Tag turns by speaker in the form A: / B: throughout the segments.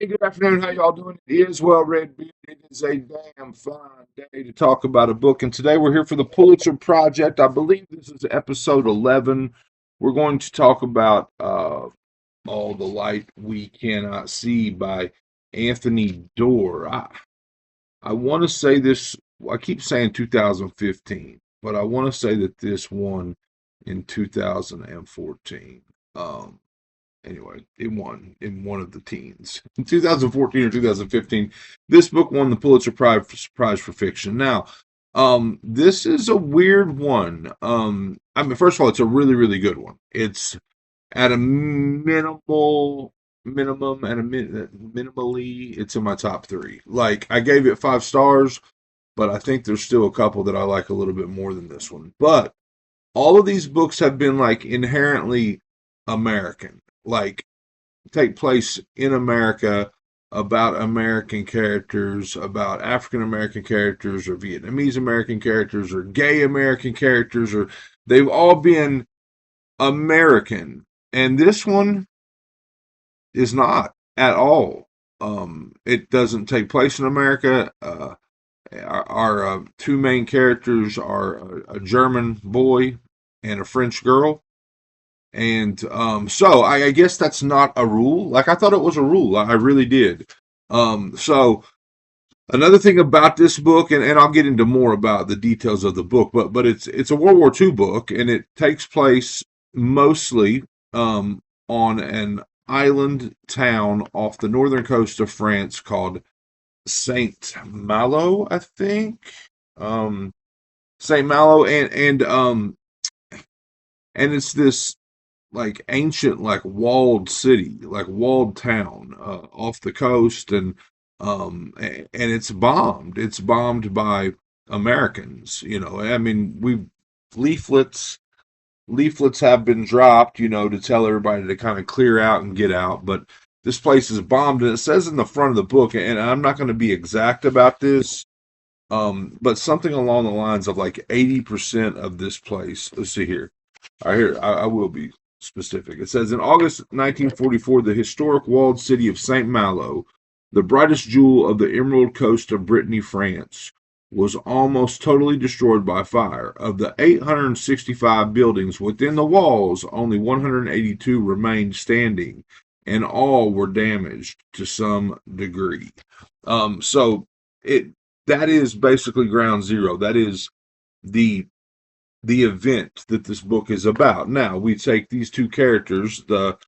A: Hey, good afternoon. How y'all doing? It is WRB. It is a damn fine day to talk about a book, and today we're here for the Pulitzer Project. I believe this is episode 11. We're going to talk about "All the Light We Cannot See" by Anthony Doerr. I want to say this. I keep saying 2015, but I want to say that this won in 2014. Anyway, it won in one of the teens. In 2014 or 2015, this book won the Pulitzer Prize for fiction. Now, this is a weird one. I mean, first of all, it's a really, really good one. It's at a minimum, at a minimally, it's in my top three. Like, I gave it 5 stars, but I think there's still a couple that I like a little bit more than this one. But all of these books have been like inherently American. Like take place in America, about American characters, about African American characters, or Vietnamese American characters, or gay American characters, or they've all been American. And this one is not at all. It doesn't take place in America. Our two main characters are a German boy and a French girl. And so I guess that's not a rule. Like I thought it was a rule. I really did. So another thing about this book, and I'll get into more about the details of the book, but it's a World War II book, and it takes place mostly on an island town off the northern coast of France called Saint Malo, I think. Saint Malo, and it's this like ancient like walled city, like walled town off the coast, and it's bombed by Americans. I mean, we leaflets leaflets have been dropped, to tell everybody to kind of clear out and get out, but this place is bombed, and it says in the front of the book, and I'm not going to be exact about this, but something along the lines of like 80% of this place. Let's see here. I will be specific. It says in August 1944, the historic walled city of Saint Malo, the brightest jewel of the emerald coast of Brittany, France, was almost totally destroyed by fire. Of the 865 buildings within the walls, only 182 remained standing, and all were damaged to some degree. So it that is basically ground zero. That is the the event that this book is about. Now we take these two characters, the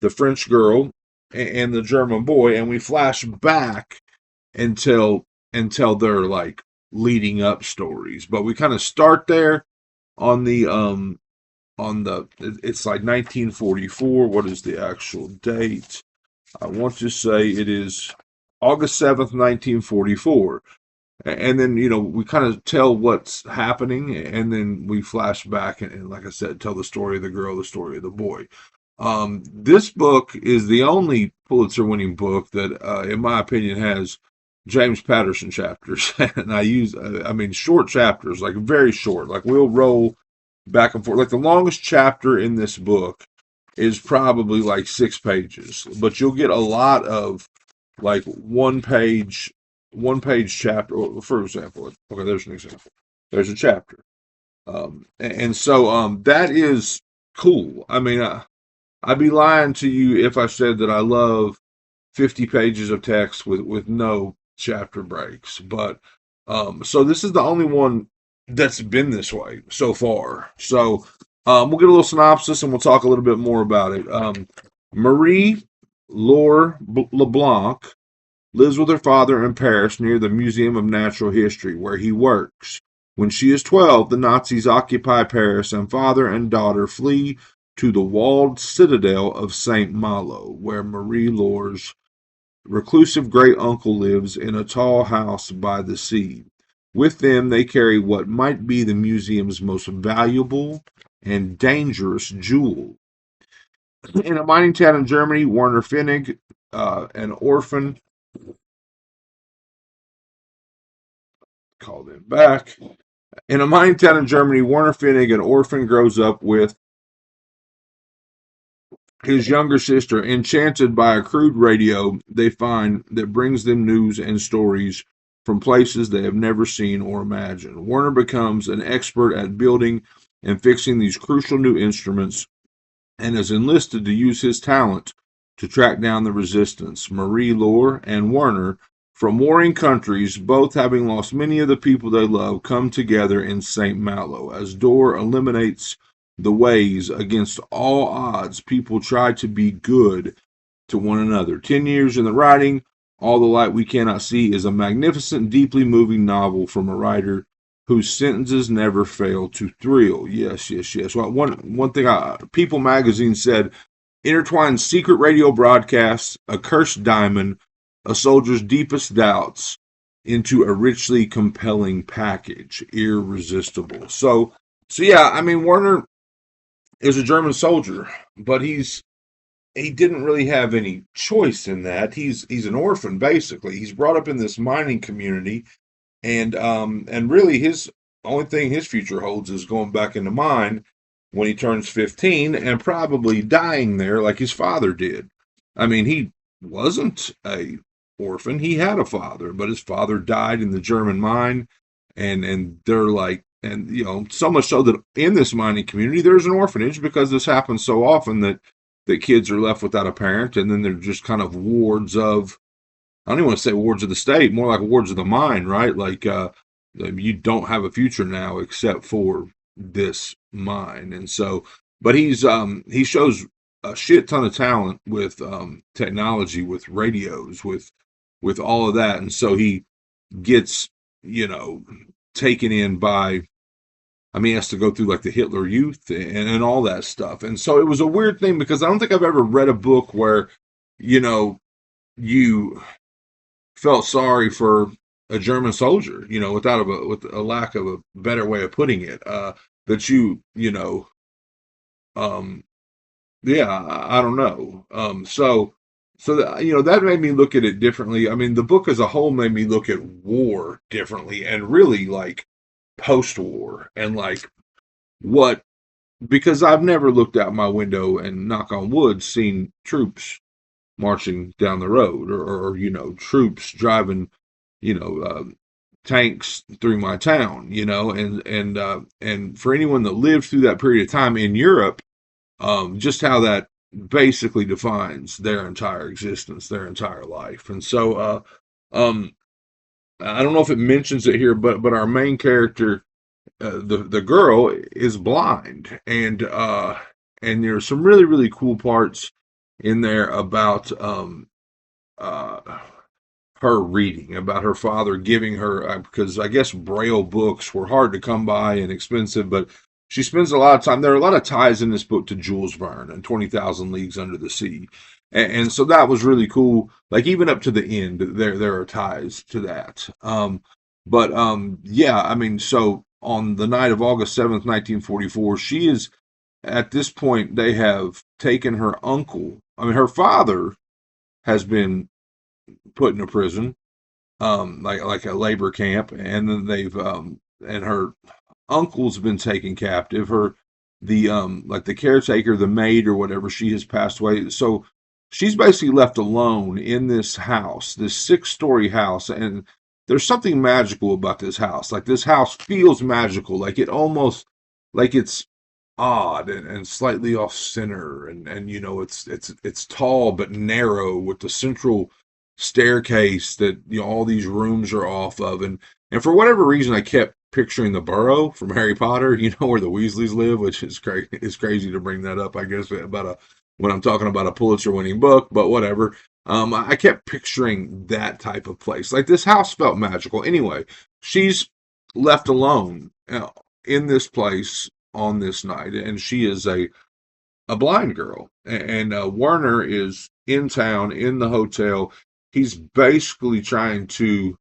A: French girl and the German boy, and we flash back until they're like leading up stories. But we kind of start there on the it's like 1944. What is the actual date? I want to say it is August 7th, 1944. And then we kind of tell what's happening, and then we flash back and like I said, tell the story of the girl, the story of the boy. This book is the only Pulitzer winning book that in my opinion has James Patterson chapters. And I mean short chapters, like very short, like we'll roll back and forth. Like the longest chapter in this book is probably like 6 pages, but you'll get a lot of like one page chapter. For example, okay, there's an example. There's a chapter, and so that is cool. I mean, I'd be lying to you if I said that I love 50 pages of text with no chapter breaks. But so this is the only one that's been this way so far. So we'll get a little synopsis and we'll talk a little bit more about it. Marie Laure LeBlanc lives with her father in Paris near the Museum of Natural History, where he works. When she is 12, the Nazis occupy Paris, and father and daughter flee to the walled citadel of Saint Malo, where Marie Laure's reclusive great uncle lives in a tall house by the sea. With them, they carry what might be the museum's most valuable and dangerous jewel. In a mining town in Germany, Werner Finnig, an orphan, called him back. In a mining town in Germany, Werner Finnig, an orphan, grows up with his younger sister, enchanted by a crude radio they find that brings them news and stories from places they have never seen or imagined. Warner becomes an expert at building and fixing these crucial new instruments and is enlisted to use his talent to track down the resistance. Marie Lohr and Werner, from warring countries, both having lost many of the people they love, come together in St. Malo. As Doerr eliminates the ways against all odds, people try to be good to one another. 10 years in the writing, All the Light We Cannot See is a magnificent, deeply moving novel from a writer whose sentences never fail to thrill. Yes, yes, yes. Well, one thing, People Magazine said, intertwined secret radio broadcasts, a cursed diamond, a soldier's deepest doubts into a richly compelling package, irresistible. So yeah, I mean, Werner is a German soldier, but he didn't really have any choice in that. He's an orphan basically. He's brought up in this mining community, and really his only thing his future holds is going back into mine when he turns 15 and probably dying there like his father did. I mean, he wasn't a orphan. He had a father, but his father died in the German mine, and they're like, and so much so that in this mining community there's an orphanage because this happens so often that kids are left without a parent, and then they're just kind of wards of, I don't even want to say wards of the state, more like wards of the mine, right? Like, you don't have a future now except for this mine. And so, but he shows a shit ton of talent with technology, with radios, with all of that. And so he gets, you know, taken in by, I mean, he has to go through like the Hitler Youth and all that stuff. And so it was a weird thing because I don't think I've ever read a book where, you know, you felt sorry for a German soldier, with a lack of a better way of putting it. That um, yeah, I don't know. So that, that made me look at it differently. I mean, the book as a whole made me look at war differently and really like post-war and like what, because I've never looked out my window and knock on wood seen troops marching down the road or troops driving you know uh, tanks through my town, and for anyone that lived through that period of time in Europe, just how that basically defines their entire existence, their entire life. And so um I don't know if it mentions it here, but our main character, the girl, is blind, and there's some really really cool parts in there about uh her reading, about her father giving her, because I guess Braille books were hard to come by and expensive, but she spends a lot of time. There are a lot of ties in this book to Jules Verne and 20,000 Leagues Under the Sea. And so that was really cool. Like even up to the end, there are ties to that. But yeah, I mean, so on the night of August 7th, 1944, she is at this point, they have taken her uncle. I mean, her father has been put in a prison, like a labor camp, and then they've and her uncle's been taken captive. The like the caretaker, the maid or whatever, she has passed away. So she's basically left alone in this house, this 6-story house, and there's something magical about this house. Like this house feels magical, like it almost like it's odd and slightly off center, and it's tall but narrow with the central staircase that all these rooms are off of, and for whatever reason I kept picturing the burrow from Harry Potter, where the Weasleys live, which is crazy. It's crazy to bring that up, I guess, about a when I'm talking about a Pulitzer winning book, but whatever. I kept picturing that type of place. Like this house felt magical. Anyway, she's left alone in this place on this night, and she is a blind girl, and Werner is in town in the hotel. He's basically trying to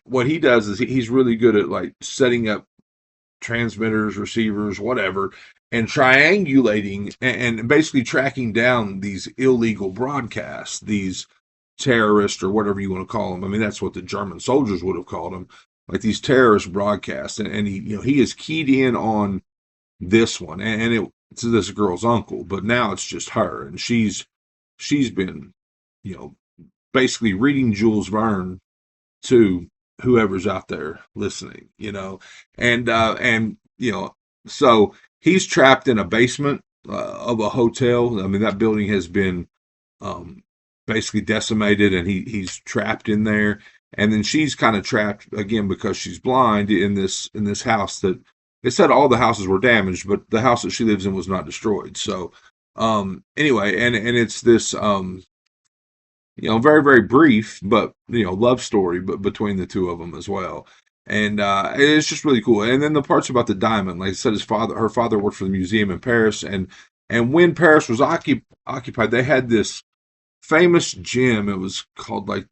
A: what he does is he's really good at like setting up transmitters, receivers, whatever, and triangulating and basically tracking down these illegal broadcasts, these terrorists or whatever you want to call them. I mean, that's what the German soldiers would have called them, like these terrorist broadcasts. And he is keyed in on this one, and to this girl's uncle, but now it's just her, and she's been, you know, basically reading Jules Verne to whoever's out there listening, and so he's trapped in a basement of a hotel. I mean, that building has been um, basically decimated, and he's trapped in there. And then she's kind of trapped again because she's blind in this house that it said all the houses were damaged, but the house that she lives in was not destroyed. So anyway, and it's this very, very brief, but love story, but between the two of them as well. And it's just really cool. And then the parts about the diamond, like I said, her father worked for the museum in Paris, and when Paris was occupied, they had this famous gem. It was called like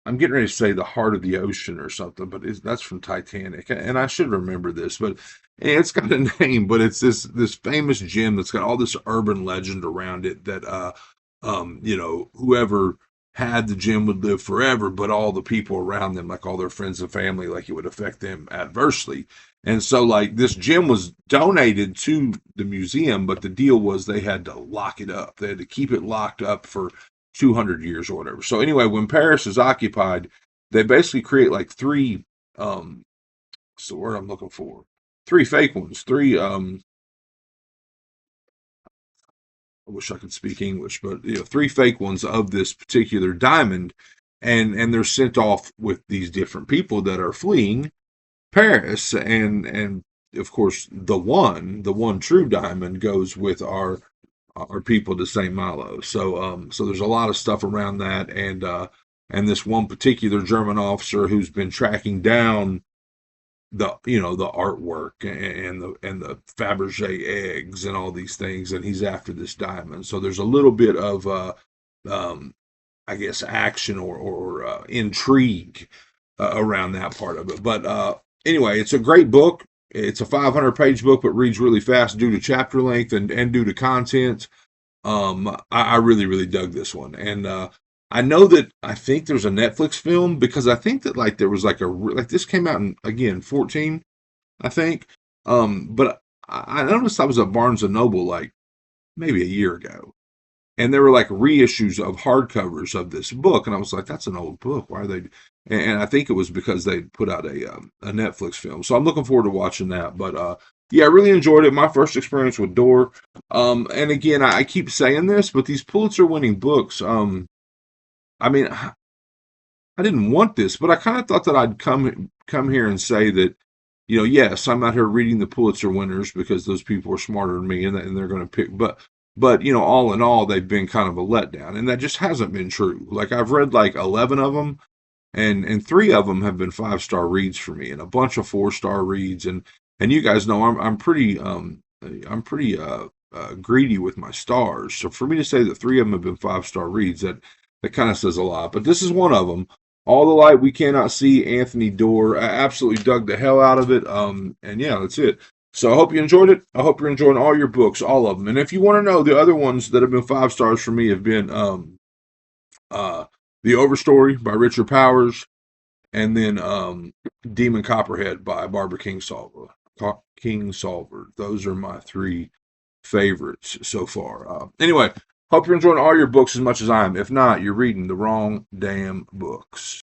A: I'm getting ready to say the heart of the ocean or something, but that's from Titanic, and I should remember this, but it's got a name. But it's this famous gem that's got all this urban legend around it that whoever had the gem would live forever, but all the people around them, like all their friends and family, like it would affect them adversely. And so, like, this gem was donated to the museum, but the deal was they had to lock it up. They had to keep it locked up for 200 years or whatever. So anyway, when Paris is occupied, they basically create like three what's the word I'm looking for? Three fake ones. Three I wish I could speak English, but three fake ones of this particular diamond, and they're sent off with these different people that are fleeing Paris, and of course the one true diamond goes with our people to St. Malo. So there's a lot of stuff around that, and this one particular German officer who's been tracking down the artwork and the Fabergé eggs and all these things, and he's after this diamond. So there's a little bit of um, I guess action or intrigue around that part of it. But anyway, it's a great book. It's a 500-page book, but reads really fast due to chapter length and due to content. I really, really dug this one. And I know that I think there's a Netflix film because I think that like there was like this came out in again 14, I think. But I noticed I was at Barnes and Noble like maybe a year ago, and there were like reissues of hardcovers of this book, and I was like, that's an old book. Why are they? And I think it was because they put out a Netflix film. So I'm looking forward to watching that. But yeah, I really enjoyed it. My first experience with Doerr. And again, I keep saying this, but these Pulitzer winning books, I mean, I didn't want this, but I kind of thought that I'd come here and say that, yes, I'm out here reading the Pulitzer winners because those people are smarter than me, and they're going to pick. But all in all, they've been kind of a letdown, and that just hasn't been true. Like I've read like 11 of them, and three of them have been 5-star reads for me, and a bunch of 4-star reads, and you guys know I'm pretty greedy with my stars. So for me to say that three of them have been 5-star reads, that kind of says a lot. But this is one of them. All the Light We Cannot See, Anthony Doerr. I absolutely dug the hell out of it. And yeah, that's it. So I hope you enjoyed it. I hope you're enjoying all your books, all of them. And if you want to know, the other ones that have been 5 stars for me have been uh, The Overstory by Richard Powers, and then Demon Copperhead by Barbara Kingsolver. Those are my three favorites so far. Anyway, hope you're enjoying all your books as much as I am. If not, you're reading the wrong damn books.